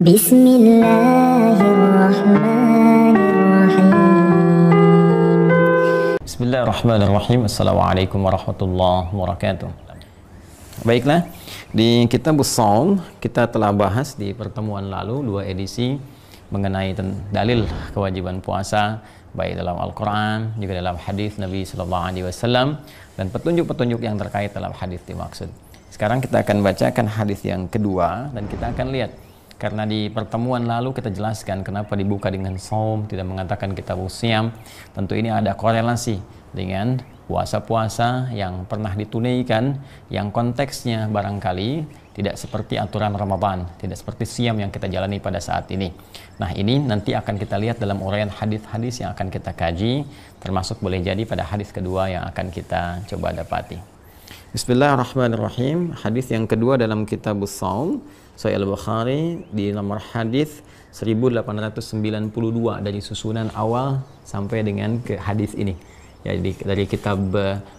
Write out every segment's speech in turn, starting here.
Bismillahirrahmanirrahim. Bismillahirrahmanirrahim. Assalamualaikum warahmatullahi wabarakatuh. Baiklah, di Kitabus Shaum kita telah bahas di pertemuan lalu 2 edisi mengenai dalil kewajiban puasa baik dalam Al-Quran juga dalam hadis Nabi Sallallahu Alaihi Wasallam dan petunjuk-petunjuk yang terkait dalam hadis dimaksud. Sekarang kita akan bacakan hadis yang kedua dan kita akan lihat, karena di pertemuan lalu kita jelaskan kenapa dibuka dengan saum, tidak mengatakan kitabus syiyam. Tentu ini ada korelasi dengan puasa-puasa yang pernah ditunaikan, yang konteksnya barangkali tidak seperti aturan Ramadan, tidak seperti syiyam yang kita jalani pada saat ini. Nah, ini nanti akan kita lihat dalam uraian hadis-hadis yang akan kita kaji, termasuk boleh jadi pada hadis kedua yang akan kita coba dapati. Bismillahirrahmanirrahim. Hadis yang kedua dalam Kitabus Shaum, Sahih Al-Bukhari, di nomor hadis 1892 dari susunan awal sampai dengan ke hadis ini. Jadi dari kitab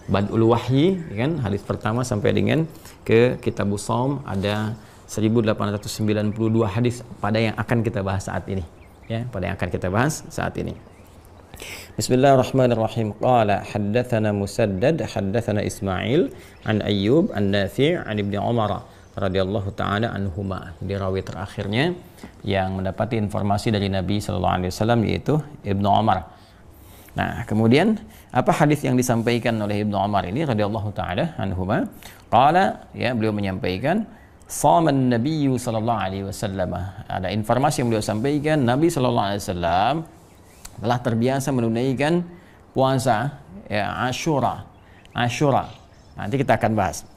Bad'ul Wahyi, kan, hadis pertama sampai dengan ke Kitabus Shaum ada 1892 hadis pada yang akan kita bahas saat ini. Ya, pada yang akan kita bahas saat ini. Bismillahirrahmanirrahim. Qala haddatsana Musaddad haddatsana Ismail an Ayyub an Nafi' an Ibnu Umar radhiyallahu taala anhuma. Di rawi terakhirnya yang mendapati informasi dari Nabi sallallahu alaihi wasallam yaitu Ibnu Umar. Nah, kemudian apa hadis yang disampaikan oleh Ibnu Umar ini radhiyallahu taala anhuma? Qala, ya, beliau menyampaikan shaman nabiyyu sallallahu alaihi wasallam. Ada informasi yang beliau sampaikan, Nabi sallallahu alaihi wasallam telah terbiasa menunaikan puasa, ya, Asyura. Nanti kita akan bahas.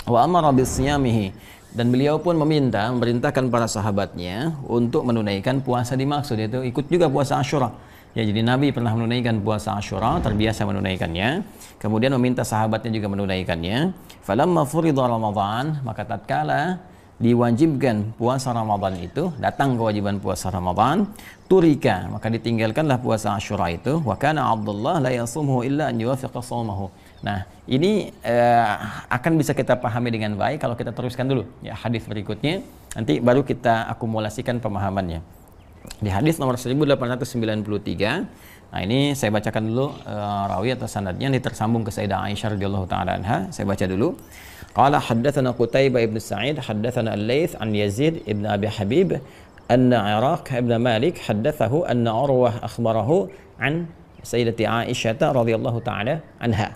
Wa amara bisiyamihi, dan beliau pun memerintahkan para sahabatnya untuk menunaikan puasa dimaksud, yaitu ikut juga puasa Asyura. Ya, jadi Nabi pernah menunaikan puasa Asyura, terbiasa menunaikannya. Kemudian meminta sahabatnya juga menunaikannya. Falamma furida Ramadan, maka tatkala diwajibkan puasa Ramadan itu, datang kewajiban puasa Ramadan, turika, maka ditinggalkanlah puasa Asyura itu. Wa kana Abdullah la yasumhu illa an yuwafiqa shaumahu. Nah, ini akan bisa kita pahami dengan baik kalau kita teruskan dulu ya hadis berikutnya, nanti baru kita akumulasikan pemahamannya. Di hadis nomor 1893, nah ini saya bacakan dulu rawi atau sanadnya, ini tersambung ke Sayyidah Aisyah radhiyallahu taala anha. Saya baca dulu. Qala haddatsana Qutaibah ibn Sa'id haddatsana Al-Laits an Yazid ibn Abi Habib anna Iraq ibn Malik haddatsahu anna Urwah akhbarahu an Sayyidati Aisyah radhiyallahu taala anha.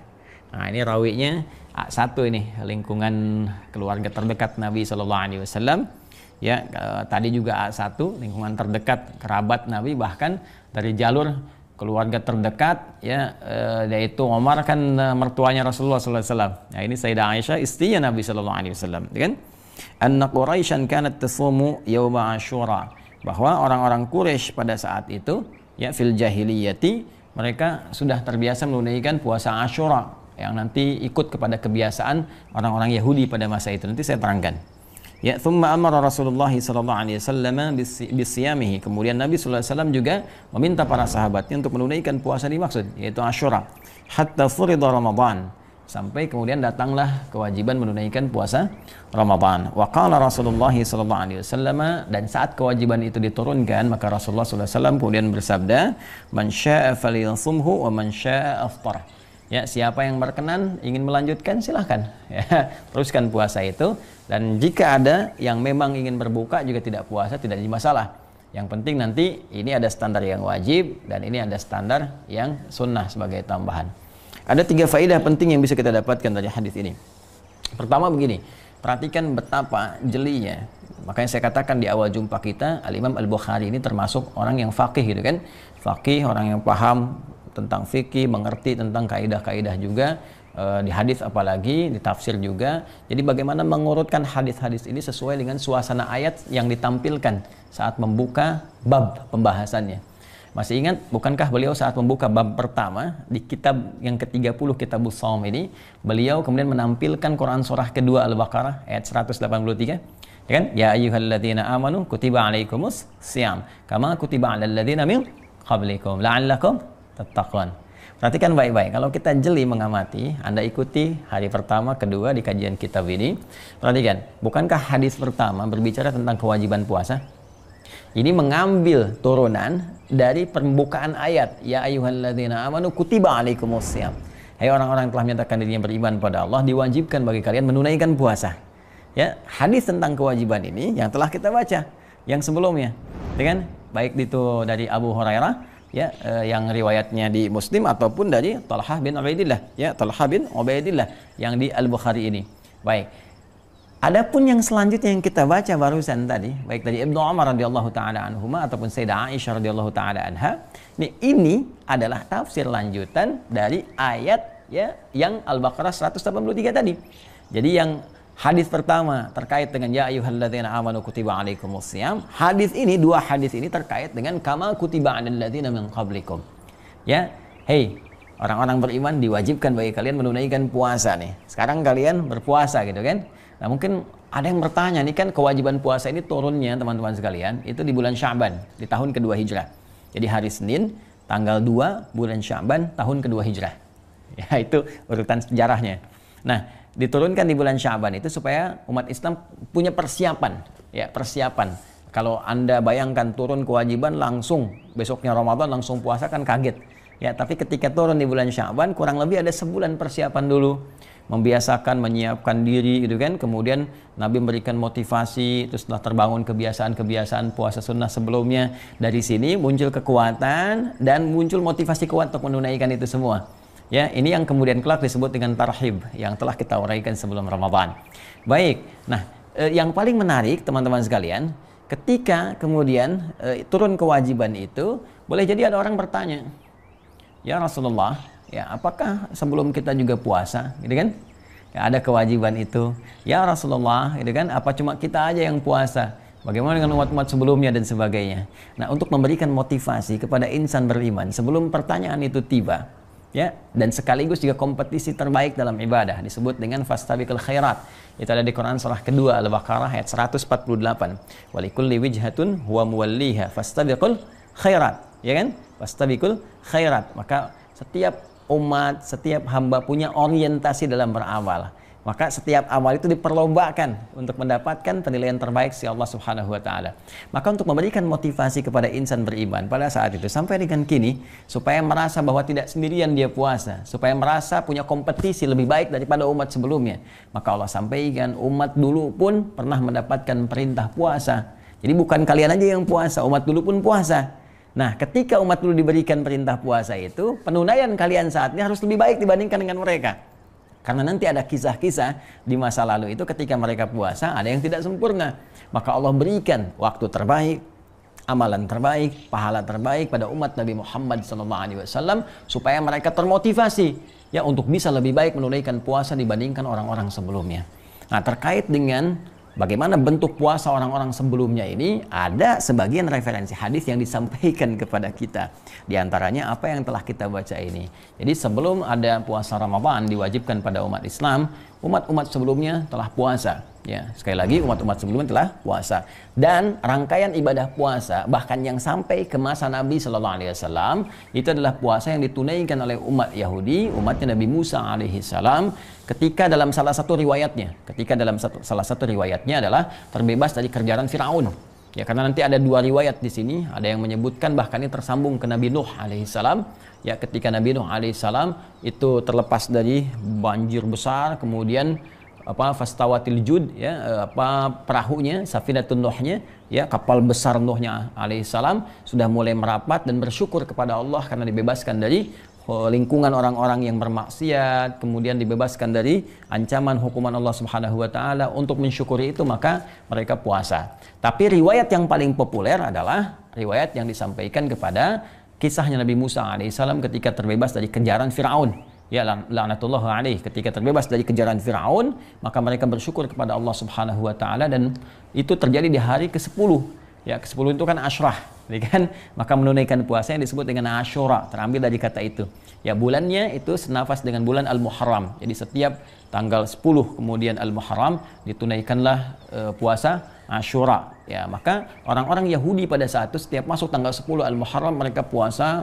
Nah, ini rawinya satu, ini lingkungan keluarga terdekat Nabi sallallahu alaihi wasallam. Ya, tadi juga A1, lingkungan terdekat kerabat Nabi, bahkan dari jalur keluarga terdekat, ya, yaitu Umar kan mertuanya Rasulullah sallallahu alaihi wasallam. Nah, ini Sayyidah Aisyah istrinya Nabi sallallahu alaihi wasallam, kan? Anna Quraisyan kanat tasumu yauma Asyura, bahwa orang-orang Quraisy pada saat itu, ya, fil jahiliyati, mereka sudah terbiasa menunaikan puasa Asyura yang nanti ikut kepada kebiasaan orang-orang Yahudi pada masa itu. Nanti saya terangkan. Ya, thumma amara Rasulullah sallallahu alaihi wasallam bisiyamihi. Kemudian Nabi sallallahu alaihi wasallam juga meminta para sahabatnya untuk menunaikan puasa dimaksud, yaitu Asyura. Hatta furida Ramadan, sampai kemudian datanglah kewajiban menunaikan puasa Ramadan. Wa qala Rasulullah sallallahu alaihi wasallam, dan saat kewajiban itu diturunkan, maka Rasulullah sallallahu alaihi wasallam kemudian bersabda, "Man syaa'a falyasumhu wa man syaa'a aftara." Ya, siapa yang berkenan ingin melanjutkan silahkan, ya, teruskan puasa itu. Dan jika ada yang memang ingin berbuka juga tidak puasa, tidak jadi masalah. Yang penting nanti ini ada standar yang wajib dan ini ada standar yang sunnah sebagai tambahan. Ada 3 faedah penting yang bisa kita dapatkan dari hadis ini. Pertama begini, perhatikan betapa jelinya. Makanya saya katakan di awal jumpa kita, Al-Imam Al-Bukhari ini termasuk orang yang faqih gitu kan. Faqih, orang yang paham tentang fikih, mengerti tentang kaidah-kaidah juga, di hadis apalagi, di tafsir juga. Jadi bagaimana mengurutkan hadis-hadis ini sesuai dengan suasana ayat yang ditampilkan saat membuka bab pembahasannya. Masih ingat, bukankah beliau saat membuka bab pertama di kitab yang ke-30 Kitabus Shaum ini, beliau kemudian menampilkan Quran surah kedua Al-Baqarah ayat 183, ya kan? Ya ayyuhalladzina amanu kutiba alaikumus syiyam kama kutiba alal ladzina min qablikum la'allakum tattaqun. Perhatikan baik-baik, kalau kita jeli mengamati, Anda ikuti hari pertama, kedua di kajian kitab ini. Perhatikan, bukankah hadis pertama berbicara tentang kewajiban puasa? Ini mengambil turunan dari pembukaan ayat, ya ayyuhalladzina amanu kutiba alaikumusiyam. Hai orang-orang yang telah menyatakan dirinya beriman pada Allah, diwajibkan bagi kalian menunaikan puasa. Ya, hadis tentang kewajiban ini yang telah kita baca yang sebelumnya, dengan baik itu dari Abu Hurairah, ya, yang riwayatnya di Muslim, ataupun dari Talhah bin Ubaidillah, ya, Talhah bin Ubaidillah yang di Al-Bukhari ini. Baik. Adapun yang selanjutnya yang kita baca barusan tadi, baik dari Ibnu Umar radhiyallahu taala anhuma ataupun Sayyidah Aisyah radhiyallahu taala anha, ini adalah tafsir lanjutan dari ayat, ya, yang Al-Baqarah 183 tadi. Jadi yang hadis pertama terkait dengan ya ayyuhalladzina amanu kutiba alaikumusiyam, hadis ini, dua hadis ini terkait dengan kama kutiba alal ladzina min qablikum. Ya, hei orang-orang beriman, diwajibkan bagi kalian menunaikan puasa nih. Sekarang kalian berpuasa gitu kan. Nah, mungkin ada yang bertanya, nih kan kewajiban puasa ini turunnya teman-teman sekalian itu di bulan Sya'ban, di tahun kedua Hijrah. Jadi hari Senin tanggal 2 bulan Sya'ban tahun kedua Hijrah. Ya, itu urutan sejarahnya. Nah, diturunkan di bulan Sya'ban itu supaya umat Islam punya persiapan, ya, persiapan. Kalau Anda bayangkan turun kewajiban langsung besoknya Ramadan langsung puasa kan kaget. Ya, tapi ketika turun di bulan Sya'ban kurang lebih ada sebulan persiapan dulu. Membiasakan, menyiapkan diri gitu kan. Kemudian Nabi memberikan motivasi, terus setelah terbangun kebiasaan-kebiasaan puasa sunnah sebelumnya, dari sini muncul kekuatan dan muncul motivasi kuat untuk menunaikan itu semua. Ya, ini yang kemudian kelak disebut dengan tarhib yang telah kita uraikan sebelum Ramadan. Baik. Nah, yang paling menarik teman-teman sekalian, ketika kemudian turun kewajiban itu, boleh jadi ada orang bertanya, "Ya Rasulullah, ya, apakah sebelum kita juga puasa, gitu kan? Ya, ada kewajiban itu. Ya Rasulullah, gitu kan? Apa cuma kita aja yang puasa? Bagaimana dengan umat-umat sebelumnya dan sebagainya?" Nah, untuk memberikan motivasi kepada insan beriman sebelum pertanyaan itu tiba, ya, dan sekaligus juga kompetisi terbaik dalam ibadah disebut dengan fastabiqul khairat. Itu ada di Quran surah kedua Al-Baqarah ayat 148. Walikulli wijhatun huwa muwalliha fastabiqul khairat, ya kan? Fastabiqul khairat. Maka setiap umat, setiap hamba punya orientasi dalam beramal. Maka setiap amal itu diperlombakan untuk mendapatkan penilaian terbaik si Allah Subhanahu wa taala. Maka untuk memberikan motivasi kepada insan beriman pada saat itu sampai dengan kini, supaya merasa bahwa tidak sendirian dia puasa, supaya merasa punya kompetisi lebih baik daripada umat sebelumnya, maka Allah sampaikan umat dulu pun pernah mendapatkan perintah puasa. Jadi bukan kalian aja yang puasa, umat dulu pun puasa. Nah, ketika umat dulu diberikan perintah puasa itu, penunaian kalian saat ini harus lebih baik dibandingkan dengan mereka. Karena nanti ada kisah-kisah di masa lalu itu ketika mereka puasa, ada yang tidak sempurna. Maka Allah berikan waktu terbaik, amalan terbaik, pahala terbaik pada umat Nabi Muhammad SAW supaya mereka termotivasi ya untuk bisa lebih baik menunaikan puasa dibandingkan orang-orang sebelumnya. Nah, terkait dengan bagaimana bentuk puasa orang-orang sebelumnya ini, ada sebagian referensi hadis yang disampaikan kepada kita. Di antaranya apa yang telah kita baca ini. Jadi sebelum ada puasa Ramadan diwajibkan pada umat Islam, umat-umat sebelumnya telah puasa. Ya, sekali lagi umat-umat sebelumnya telah puasa. Dan rangkaian ibadah puasa bahkan yang sampai ke masa Nabi Shallallahu Alaihi Wasallam itu adalah puasa yang ditunaikan oleh umat Yahudi, umatnya Nabi Musa Alaihi Salam. Ketika dalam salah satu riwayatnya adalah terbebas dari kerjaan Firaun. Ya, karena nanti ada dua riwayat di sini, ada yang menyebutkan bahkan ini tersambung ke Nabi Nuh alaihissalam. Ya, ketika Nabi Nuh alaihissalam itu terlepas dari banjir besar, kemudian fastawatil jud, ya, perahunya, safinatun Nuhnya, ya, kapal besar Nuhnya alaihissalam sudah mulai merapat dan bersyukur kepada Allah karena dibebaskan dari lingkungan orang-orang yang bermaksiat, kemudian dibebaskan dari ancaman hukuman Allah Subhanahu wa taala. Untuk mensyukuri itu maka mereka puasa. Tapi riwayat yang paling populer adalah riwayat yang disampaikan kepada kisahnya Nabi Musa alaihissalam ketika terbebas dari kejaran Firaun. Ya, laknatullah alaih, ketika terbebas dari kejaran Firaun, maka mereka bersyukur kepada Allah Subhanahu wa taala dan itu terjadi di hari ke-10. Ya, ke-10 itu kan Asyrah, kan? Maka menunaikan puasa yang disebut dengan Asyura, terambil dari kata itu. Ya, bulannya itu senafas dengan bulan Al-Muharram. Jadi setiap tanggal 10 kemudian Al-Muharram ditunaikanlah puasa Asyura. Ya, maka orang-orang Yahudi pada saat itu setiap masuk tanggal 10 Al-Muharram mereka puasa,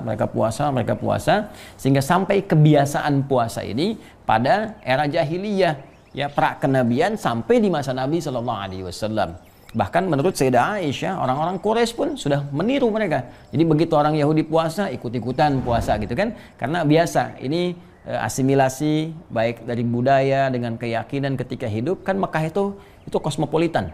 sehingga sampai kebiasaan puasa ini pada era jahiliyah, ya, pra kenabian sampai di masa Nabi Shallallahu Alaihi Wasallam. Bahkan menurut Sayyidah Aisyah, orang-orang Quraisy pun sudah meniru mereka. Jadi begitu orang Yahudi puasa, ikut-ikutan puasa gitu kan. Karena biasa, ini asimilasi baik dari budaya dengan keyakinan ketika hidup. Kan Mekah itu kosmopolitan.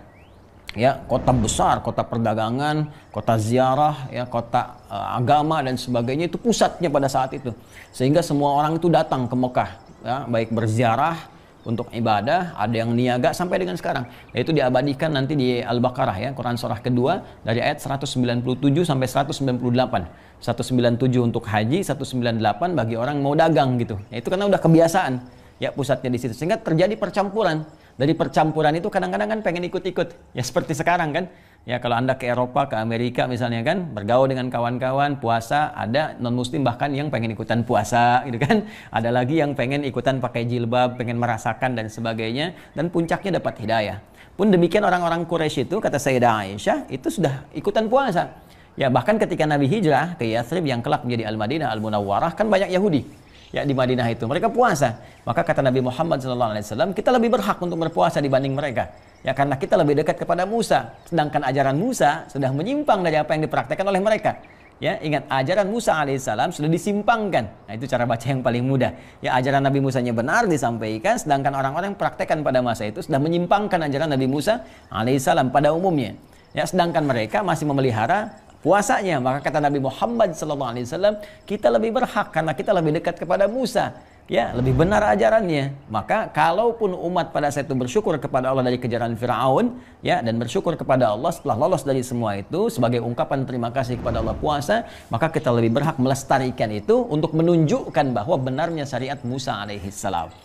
Ya, kota besar, kota perdagangan, kota ziarah, ya, kota agama dan sebagainya, itu pusatnya pada saat itu. Sehingga semua orang itu datang ke Mekah, ya, baik berziarah untuk ibadah, ada yang niaga sampai dengan sekarang. Yaitu diabadikan nanti di Al-Baqarah, ya, Quran surah kedua dari ayat 197 sampai 198. 197 untuk haji, 198 bagi orang mau dagang gitu. Ya, itu karena udah kebiasaan, ya, pusatnya di situ. Sehingga terjadi percampuran. Dari percampuran itu kadang-kadang kan pengen ikut-ikut. Ya seperti sekarang kan. Ya kalau Anda ke Eropa, ke Amerika misalnya kan, bergaul dengan kawan-kawan, puasa, ada non-muslim bahkan yang pengen ikutan puasa gitu kan. Ada lagi yang pengen ikutan pakai jilbab, pengen merasakan dan sebagainya. Dan puncaknya dapat hidayah. Pun demikian orang-orang Quraisy itu, kata Sayyidah Aisyah, itu sudah ikutan puasa. Ya bahkan ketika Nabi hijrah ke Yathrib yang kelak menjadi Al-Madinah Al-Munawwarah, kan banyak Yahudi. Ya di Madinah itu mereka puasa, maka kata Nabi Muhammad SAW, kita lebih berhak untuk berpuasa dibanding mereka, ya karena kita lebih dekat kepada Musa, sedangkan ajaran Musa sudah menyimpang dari apa yang dipraktekkan oleh mereka. Ya ingat, ajaran Musa alaihissalam sudah disimpangkan. Nah itu cara baca yang paling mudah. Ya ajaran Nabi Musanya benar disampaikan, sedangkan orang-orang yang praktekkan pada masa itu sudah menyimpangkan ajaran Nabi Musa alaihissalam pada umumnya. Ya sedangkan mereka masih memelihara puasanya. Maka kata Nabi Muhammad SAW, kita lebih berhak karena kita lebih dekat kepada Musa, ya lebih benar ajarannya. Maka kalaupun umat pada saat itu bersyukur kepada Allah dari kejaran Fir'aun, ya, dan bersyukur kepada Allah setelah lolos dari semua itu sebagai ungkapan terima kasih kepada Allah puasa, maka kita lebih berhak melestarikan itu untuk menunjukkan bahwa benarnya syariat Musa alaihissalam.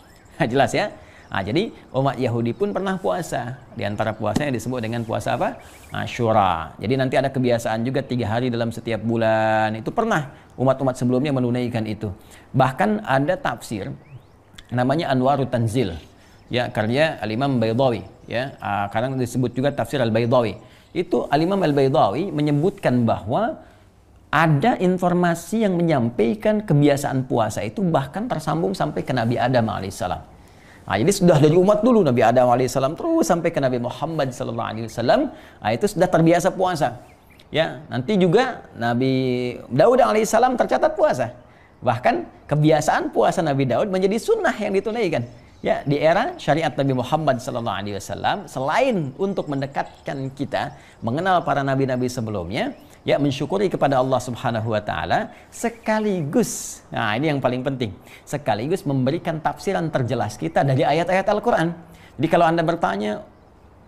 Jelas ya. Nah, jadi umat Yahudi pun pernah puasa. Di antara puasanya disebut dengan puasa apa? Asyura. Jadi nanti ada kebiasaan juga 3 hari dalam setiap bulan. Itu pernah umat-umat sebelumnya menunaikan itu. Bahkan ada tafsir namanya Anwarut Tanzil. Ya, karya Al-Imam Baydawi. Ya, kadang disebut juga tafsir Al-Baydawi. Itu Al-Imam Al-Baydawi menyebutkan bahwa ada informasi yang menyampaikan kebiasaan puasa itu bahkan tersambung sampai ke Nabi Adam alaihissalam. Nah, jadi sudah dari umat dulu Nabi Adam alaihissalam terus sampai ke Nabi Muhammad sallallahu alaihi wasallam, itu sudah terbiasa puasa. Ya, nanti juga Nabi Daud alaihissalam tercatat puasa. Bahkan kebiasaan puasa Nabi Daud menjadi sunnah yang ditunaikan. Ya, di era syariat Nabi Muhammad sallallahu alaihi wasallam, selain untuk mendekatkan kita mengenal para nabi-nabi sebelumnya, ya mensyukuri kepada Allah Subhanahu wa taala, sekaligus, nah ini yang paling penting, sekaligus memberikan tafsiran terjelas kita dari ayat-ayat Al-Qur'an. Jadi kalau Anda bertanya,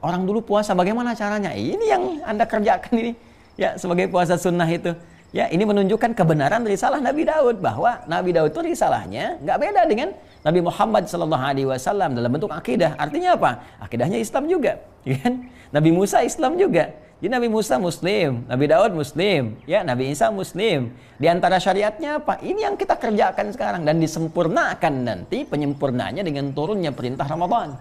orang dulu puasa bagaimana caranya? Ini yang Anda kerjakan ini. Ya, sebagai puasa sunnah itu. Ya, ini menunjukkan kebenaran risalah Nabi Daud, bahwa Nabi Daud itu risalahnya nggak beda dengan Nabi Muhammad SAW dalam bentuk akidah. Artinya apa? Akidahnya Islam juga, kan? Nabi Musa Islam juga. Jadi Nabi Musa Muslim, Nabi Daud Muslim, ya Nabi Isa Muslim. Di antara syariatnya apa? Ini yang kita kerjakan sekarang dan disempurnakan nanti penyempurnanya dengan turunnya perintah Ramadan.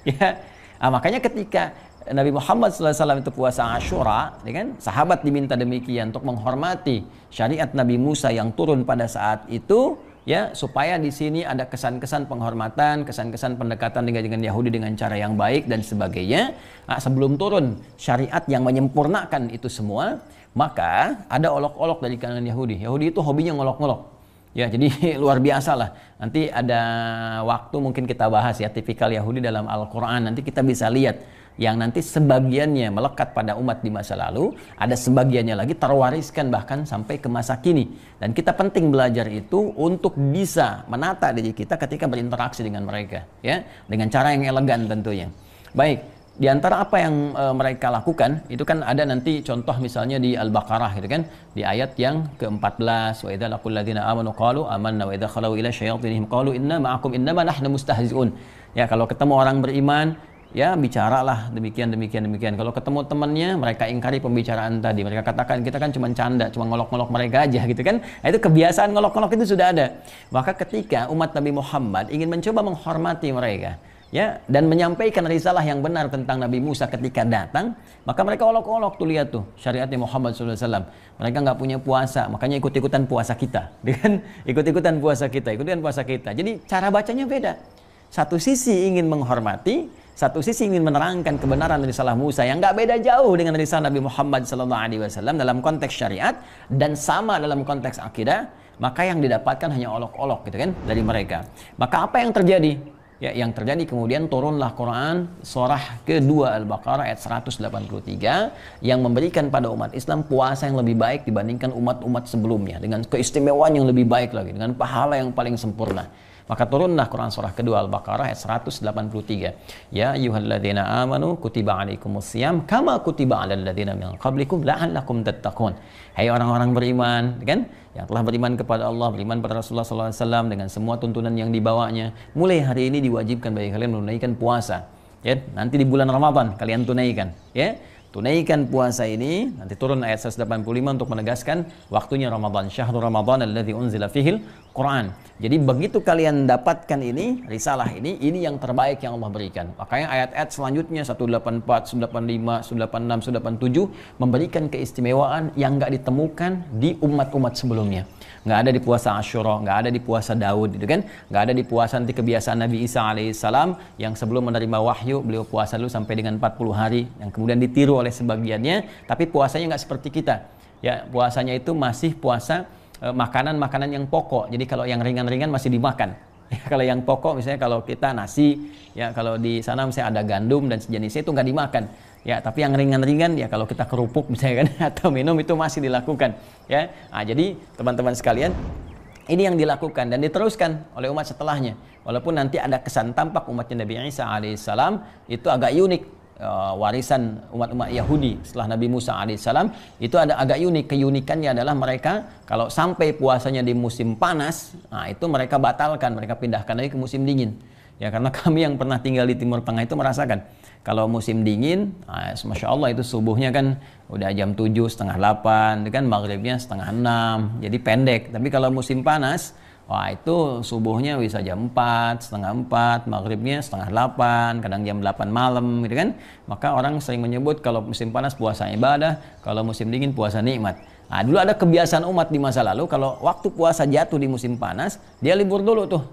Ya, makanya ketika Nabi Muhammad SAW itu puasa Asyura, ya kan? Sahabat diminta demikian untuk menghormati syariat Nabi Musa yang turun pada saat itu, ya, supaya di sini ada kesan-kesan penghormatan, kesan-kesan pendekatan dengan Yahudi dengan cara yang baik dan sebagainya. Nah, sebelum turun syariat yang menyempurnakan itu semua, maka ada olok-olok dari kalangan Yahudi. Yahudi itu hobinya ngolok-ngolok. Ya, jadi luar biasa lah. Nanti ada waktu mungkin kita bahas ya tipikal Yahudi dalam Al-Quran. Nanti kita bisa lihat yang nanti sebagiannya melekat pada umat di masa lalu, ada sebagiannya lagi terwariskan bahkan sampai ke masa kini. Dan kita penting belajar itu untuk bisa menata diri kita ketika berinteraksi dengan mereka, ya, dengan cara yang elegan tentunya. Baik, di antara apa yang mereka lakukan, itu kan ada nanti contoh misalnya di Al-Baqarah gitu kan, di ayat yang ke-14, wa idza laqul ladzina amanu qalu amanna wa idza khalau ila syayatinihim qalu inna ma'akum innama nahnu mustahzi'un. Ya, kalau ketemu orang beriman, ya bicaralah demikian. Kalau ketemu temannya, mereka ingkari pembicaraan tadi. Mereka katakan kita kan cuma canda, cuma ngolok-ngolok mereka aja gitu kan. Nah, itu kebiasaan ngolok-ngolok itu sudah ada. Maka ketika umat Nabi Muhammad ingin mencoba menghormati mereka, ya, dan menyampaikan risalah yang benar tentang Nabi Musa ketika datang, maka mereka olok-olok tuh, lihat tuh syariatnya Muhammad SAW. Mereka nggak punya puasa, makanya ikut-ikutan puasa kita, kan? Ikut-ikutan puasa kita. Jadi cara bacanya beda. Satu sisi ingin menghormati, satu sisi ingin menerangkan kebenaran risalah Musa yang nggak beda jauh dengan risalah Nabi Muhammad SAW dalam konteks syariat dan sama dalam konteks akidah, maka yang didapatkan hanya olok-olok gitu kan dari mereka. Maka apa yang terjadi? Ya, yang terjadi kemudian turunlah Quran surah kedua Al-Baqarah ayat 183 yang memberikan pada umat Islam puasa yang lebih baik dibandingkan umat-umat sebelumnya, dengan keistimewaan yang lebih baik lagi, dengan pahala yang paling sempurna. Maka turunlah Quran surah kedua Al-Baqarah ayat 183. Ya ayyuhalladzina amanu kutiba alaikumusiyam kama kutiba alal ladzina min qablikum la'allakum tattaqun. Hai orang-orang beriman, kan? Yang telah beriman kepada Allah, beriman pada Rasulullah SAW dengan semua tuntunan yang dibawanya. Mulai hari ini diwajibkan bagi kalian menunaikan puasa. Ya, nanti di bulan Ramadan kalian tunaikan, ya. Tunaikan puasa ini, nanti turun ayat 185 untuk menegaskan waktunya Ramadan. Syahrul Ramadan alladzi unzila fihil Quran. Jadi begitu kalian dapatkan ini, risalah ini yang terbaik yang Allah berikan. Makanya ayat-ayat selanjutnya 184, 185, 186, 187 memberikan keistimewaan yang nggak ditemukan di umat-umat sebelumnya. Nggak ada di puasa Asyura, nggak ada di puasa Daud, gitu kan? Nggak ada di puasa nanti kebiasaan Nabi Isa alaihissalam yang sebelum menerima wahyu beliau puasa dulu sampai dengan 40 hari, yang kemudian ditiru oleh sebagiannya, tapi puasanya nggak seperti kita. Ya, puasanya itu masih puasa makanan-makanan yang pokok. Jadi kalau yang ringan-ringan masih dimakan. Ya, kalau yang pokok misalnya kalau kita nasi, ya kalau di sana misalnya ada gandum dan sejenisnya itu nggak dimakan. Ya, tapi yang ringan-ringan ya kalau kita kerupuk misalnya kan atau minum itu masih dilakukan. Ya, nah, jadi teman-teman sekalian, ini yang dilakukan dan diteruskan oleh umat setelahnya. Walaupun nanti ada kesan tampak umatnya Nabi Isa alaihissalam itu agak unik. Warisan umat-umat Yahudi setelah Nabi Musa alaihissalam itu ada agak unik. Keunikannya adalah mereka kalau sampai puasanya di musim panas, nah itu mereka batalkan, mereka pindahkan lagi ke musim dingin. Ya, karena kami yang pernah tinggal di Timur Tengah itu merasakan kalau musim dingin, nah, Masya Allah itu subuhnya kan udah jam 7, setengah 8, kan maghribnya setengah 6, jadi pendek. Tapi kalau musim panas, wah itu subuhnya bisa jam 4, setengah 4, maghribnya setengah 8, kadang jam 8 malam gitu kan. Maka orang sering menyebut kalau musim panas puasa ibadah, kalau musim dingin puasa nikmat. Nah, dulu ada kebiasaan umat di masa lalu kalau waktu puasa jatuh di musim panas, dia libur dulu tuh.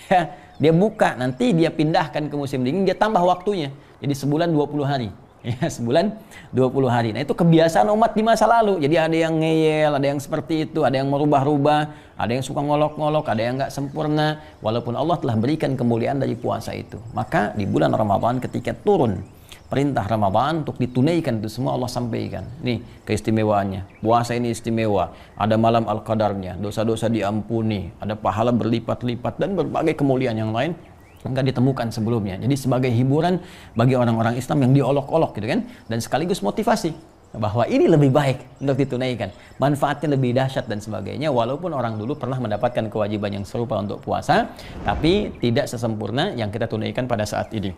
Ya, dia buka, nanti dia pindahkan ke musim dingin, dia tambah waktunya. Jadi sebulan 20 hari. Ya, sebulan 20 hari. Nah, itu kebiasaan umat di masa lalu. Jadi ada yang ngeyel, ada yang seperti itu, ada yang merubah-rubah, ada yang suka ngolok-ngolok, ada yang nggak sempurna. Walaupun Allah telah berikan kemuliaan dari puasa itu. Maka di bulan Ramadan ketika turun perintah Ramadan untuk ditunaikan itu semua Allah sampaikan. Nih keistimewaannya. Puasa ini istimewa. Ada malam Al-Qadarnya, dosa-dosa diampuni, ada pahala berlipat-lipat dan berbagai kemuliaan yang lain enggak ditemukan sebelumnya. Jadi sebagai hiburan bagi orang-orang Islam yang diolok-olok gitu kan, dan sekaligus motivasi bahwa ini lebih baik untuk ditunaikan, manfaatnya lebih dahsyat dan sebagainya. Walaupun orang dulu pernah mendapatkan kewajiban yang serupa untuk puasa, tapi tidak sesempurna yang kita tunaikan pada saat ini.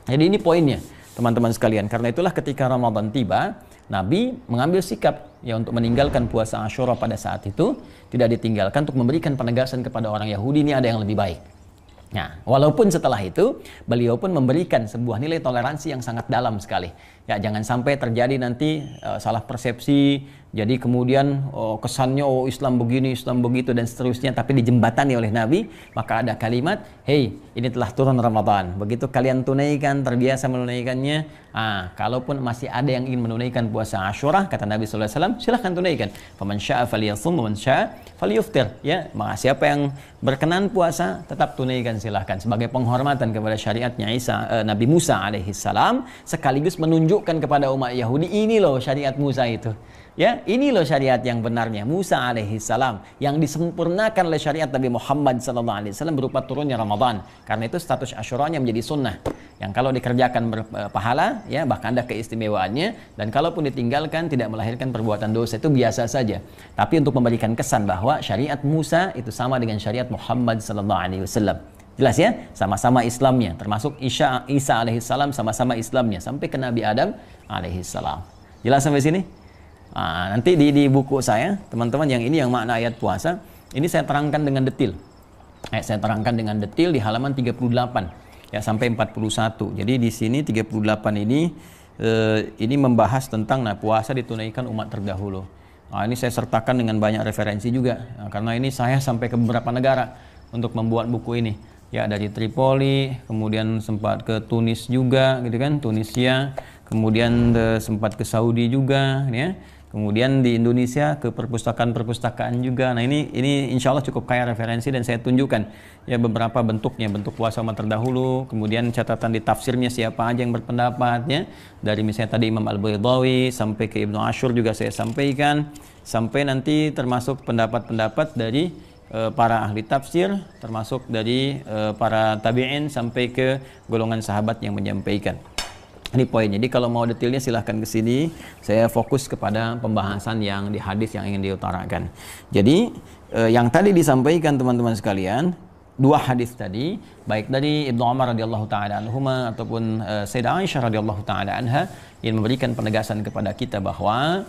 Jadi ini poinnya teman-teman sekalian. Karena itulah ketika Ramadan tiba, Nabi mengambil sikap ya untuk meninggalkan puasa Asyura pada saat itu, tidak ditinggalkan untuk memberikan penegasan kepada orang Yahudi ini ada yang lebih baik. Nah, walaupun setelah itu beliau pun memberikan sebuah nilai toleransi yang sangat dalam sekali. Ya, jangan sampai terjadi nanti salah persepsi, jadi kemudian kesannya Islam begini, Islam begitu dan seterusnya, tapi dijembatani oleh Nabi. Maka ada kalimat, "Hei, ini telah turun Ramadan. Begitu kalian tunaikan, terbiasa menunaikannya. Kalaupun masih ada yang ingin menunaikan puasa Asyura, kata Nabi sallallahu alaihi wasallam, silahkan tunaikan. Faman syaa'a falyashum wa man syaa'a falyuftir." Ya, maka siapa yang berkenan puasa, tetap tunaikan silahkan sebagai penghormatan kepada syariatnya Nabi Musa alaihi salam, sekaligus menunjukkan kepada umat Yahudi, ini loh syariat Musa itu. Ya, ini loh syariat yang benarnya Musa alaihi salam yang disempurnakan oleh syariat Nabi Muhammad sallallahu alaihi wasallam berupa turunnya Ramadan. Karena itu status Asyuranya menjadi sunnah yang kalau dikerjakan berpahala, ya bahkan ada keistimewaannya, dan kalaupun ditinggalkan tidak melahirkan perbuatan dosa, itu biasa saja. Tapi untuk memberikan kesan bahwa syariat Musa itu sama dengan syariat Muhammad sallallahu alaihi wasallam. Jelas ya, sama-sama Islamnya, termasuk Isa alaihissalam sama-sama Islamnya sampai ke Nabi Adam alaihissalam. Jelas sampai sini? Nanti di buku saya, teman-teman, yang ini yang makna ayat puasa, ini saya terangkan dengan detil. Saya terangkan dengan detil di halaman 38 ya sampai 41. Jadi di sini 38 ini membahas tentang puasa ditunaikan umat terdahulu. Ini saya sertakan dengan banyak referensi juga, karena ini saya sampai ke beberapa negara untuk membuat buku ini. ya dari Tripoli, kemudian sempat ke Tunis juga gitu kan, Tunisia, kemudian sempat ke Saudi juga ya. Kemudian di Indonesia ke perpustakaan-perpustakaan juga. Nah ini insya Allah cukup kaya referensi, dan saya tunjukkan ya beberapa bentuknya, bentuk puasa umat terdahulu, kemudian catatan di tafsirnya siapa aja yang berpendapatnya, dari misalnya tadi Imam Al-Baydawi sampai ke Ibnu Ashur juga saya sampaikan, sampai nanti termasuk pendapat-pendapat dari para ahli tafsir, termasuk dari para tabi'in sampai ke golongan sahabat yang menyampaikan. Ini poin. Jadi kalau mau detailnya silahkan ke sini. Saya fokus kepada pembahasan yang di hadis yang ingin diutarakan. Jadi yang tadi disampaikan teman-teman sekalian, dua hadis tadi, baik dari Ibnu Umar radhiyallahu taala anhuma ataupun Sayyidah Aisyah radhiyallahu taala anha, yang memberikan penegasan kepada kita bahwa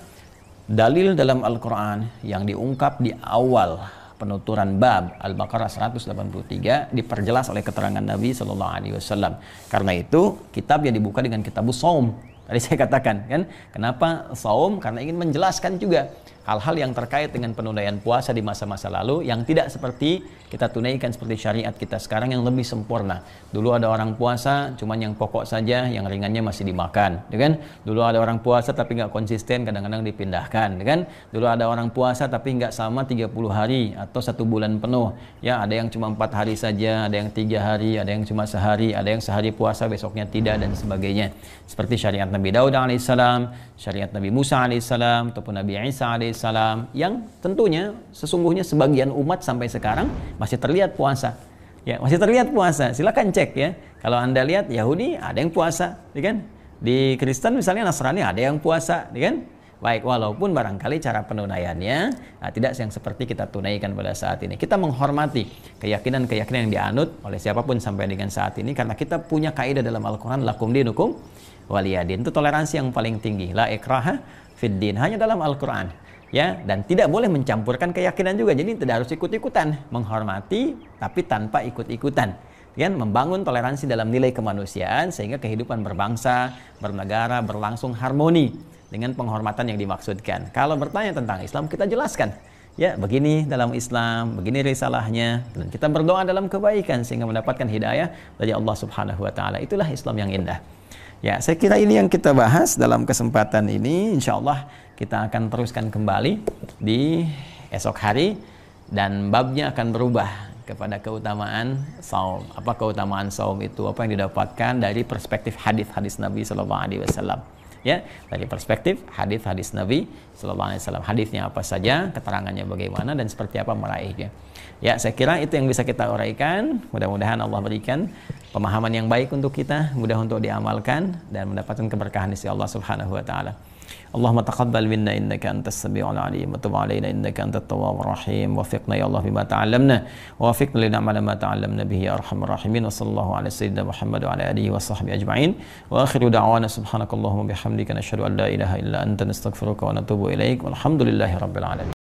dalil dalam Al-Qur'an yang diungkap di awal penuturan bab Al-Baqarah 183 diperjelas oleh keterangan Nabi Shallallahu Alaihi Wasallam. Karena itu kitab yang dibuka dengan kitabus saum. Tadi saya katakan kan, kenapa saum? Karena ingin menjelaskan juga hal-hal yang terkait dengan penunaian puasa di masa-masa lalu yang tidak seperti kita tunaikan seperti syariat kita sekarang yang lebih sempurna. Dulu ada orang puasa cuman yang pokok saja, yang ringannya masih dimakan, ya kan? Dulu ada orang puasa tapi nggak konsisten, kadang-kadang dipindahkan, ya kan? Dulu ada orang puasa tapi nggak sama 30 hari atau 1 bulan penuh. Ya, ada yang cuma 4 hari saja, ada yang 3 hari, ada yang cuma sehari, ada yang sehari puasa besoknya tidak, dan sebagainya. Seperti syariat Nabi Daud alaihissalam, syariat Nabi Musa alaihissalam, ataupun Nabi Isa alaihissalam, yang tentunya sesungguhnya sebagian umat sampai sekarang masih terlihat puasa. Ya, masih terlihat puasa. Silakan cek ya. Kalau Anda lihat Yahudi ada yang puasa, ya kan? Di Kristen misalnya, Nasrani ada yang puasa, ya kan? Baik, walaupun barangkali cara penunaiannya tidak yang seperti kita tunaikan pada saat ini. Kita menghormati keyakinan-keyakinan yang dianut oleh siapapun sampai dengan saat ini, karena kita punya kaidah dalam Al-Quran, lakum dinukum waliyadin. Itu toleransi yang paling tinggi. La ikraha fid din, hanya dalam Al-Quran. Ya, dan tidak boleh mencampurkan keyakinan juga. Jadi tidak harus ikut-ikutan, menghormati tapi tanpa ikut-ikutan. Kan, membangun toleransi dalam nilai kemanusiaan sehingga kehidupan berbangsa, bernegara berlangsung harmoni dengan penghormatan yang dimaksudkan. Kalau bertanya tentang Islam, kita jelaskan. Ya, begini dalam Islam, begini risalahnya, dan kita berdoa dalam kebaikan sehingga mendapatkan hidayah dari Allah Subhanahu wa taala. Itulah Islam yang indah. Ya, saya kira ini yang kita bahas dalam kesempatan ini. Insya Allah kita akan teruskan kembali di esok hari, dan babnya akan berubah kepada keutamaan saum. Apa keutamaan saum itu? Apa yang didapatkan dari perspektif hadis-hadis Nabi Sallallahu Alaihi Wasallam? Ya, dari perspektif hadis-hadis Nabi Sallallahu Alaihi Wasallam. Hadisnya apa saja, keterangannya bagaimana, dan seperti apa meraihnya. Ya, saya kira itu yang bisa kita uraikan. Mudah-mudahan Allah berikan pemahaman yang baik untuk kita, mudah untuk diamalkan dan mendapatkan keberkahan dari Allah Subhanahu wa taala. Allahumma taqabbal minna innaka antas samiul alim wa tub alaina innaka antat tawwabur rahim. Wafiqna ya Allah bima ta'allamna wa wafiqna lin'amala ma ta'allamna bihi ya arhamar rahimin. Wa sallallahu ala sayyidina Muhammad wa ala alihi wa sahbihi ajma'in. Wa akhiru da'wana subhanakallahumma bihamdika nashhadu an la ilaha illa anta nastaghfiruka wa natubu ilaik. Walhamdulillahi rabbil alamin.